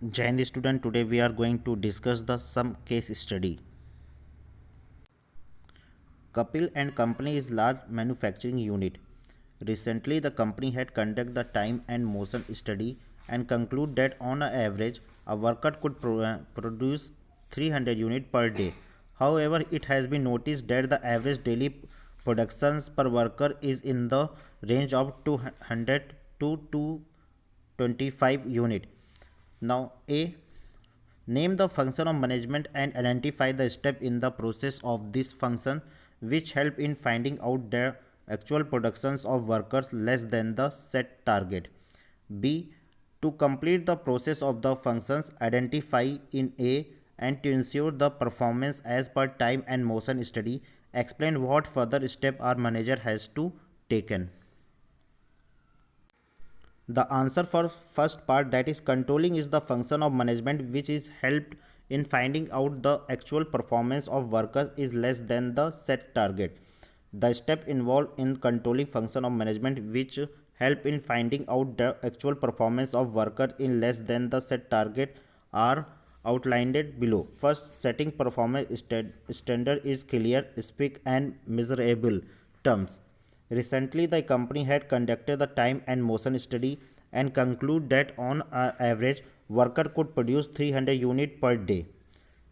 Jain student, today we are going to discuss the some case study. Kapil and Company is large manufacturing unit. Recently, the company had conducted the time and motion study and conclude that on an average, a worker could produce 300 units per day. However, it has been noticed that the average daily productions per worker is in the range of 200 to 225 unit. Now, A. Name the function of management and identify the step in the process of this function which help in finding out the actual productions of workers less than the set target. B. To complete the process of the functions, identify in A and to ensure the performance as per time and motion study, explain what further step our manager has to taken. The answer for first part, that is controlling, is the function of management which is helped in finding out the actual performance of workers is less than the set target. The step involved in controlling function of management which help in finding out the actual performance of workers in less than the set target are outlined below. First, setting performance standard is clear, speak and measurable terms. Recently, the company had conducted the time and motion study and conclude that on average, worker could produce 300 units per day.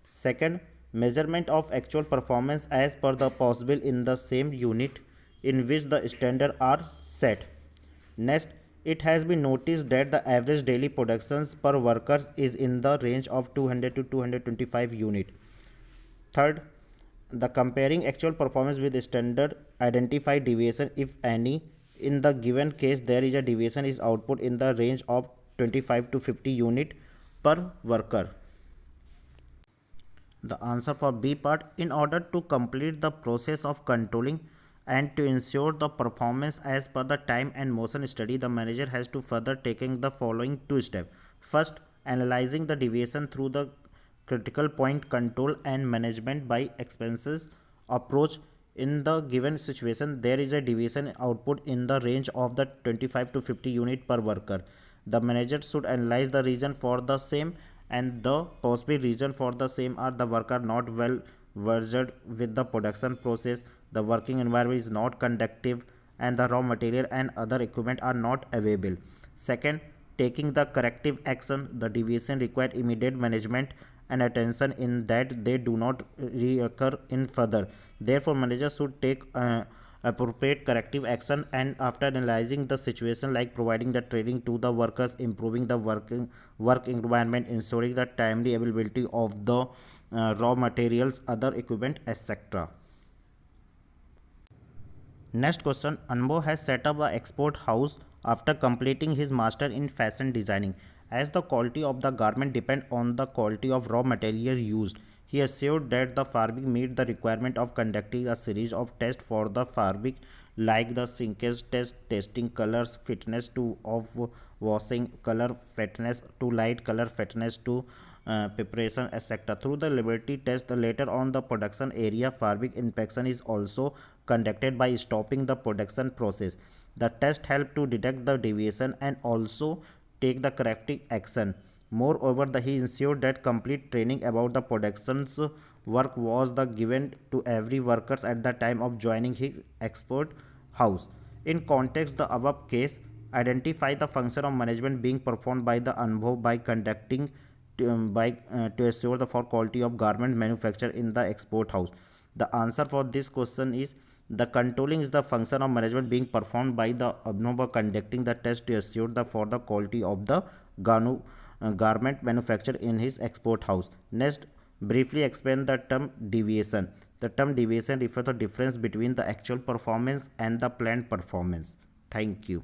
Second, measurement of actual performance as per the possible in the same unit in which the standard are set. Next, it has been noticed that the average daily productions per workers is in the range of 200 to 225 unit. Third, the comparing actual performance with standard, identify deviation if any. In the given case, there is a deviation is output in the range of 25 to 50 unit per worker. The answer for B part, in order to complete the process of controlling and to ensure the performance as per the time and motion study, the manager has to further taking the following two steps. First, analyzing the deviation through the critical point control and management by expenses approach. In the given situation, there is a deviation output in the range of the 25 to 50 unit per worker. The manager should analyze the reason for the same, and the possible reason for the same are the worker not well versed with the production process, the working environment is not conducive, and the raw material and other equipment are not available. Second, taking the corrective action, the deviation required immediate management and attention in that they do not reoccur in further. Therefore, managers should take appropriate corrective action, and after analyzing the situation, like providing the training to the workers, improving the work environment, ensuring the timely availability of the raw materials, other equipment, etc. Next question, Anbo has set up a export house after completing his master in fashion designing. As the quality of the garment depend on the quality of raw material used, he assured that the fabric meet the requirement of conducting a series of tests for the fabric, like the shrinkage test, testing colors, fitness to of washing, color fatness to light, color fatness to preparation, etc. Through the liberty test, later on the production area fabric inspection is also conducted by stopping the production process. The test help to detect the deviation and also take the corrective action. Moreover, he ensured that complete training about the production's work was given to every workers at the time of joining his export house. In context, the above case identify the function of management being performed by the Anubhav by conducting to assure the for quality of garment manufacture in the export house. The answer for this question is the controlling is the function of management being performed by the Abhinova conducting the test to assure the for the quality of the garment manufactured in his export house. Next, briefly explain the term deviation. The term deviation refers to the difference between the actual performance and the planned performance. Thank you.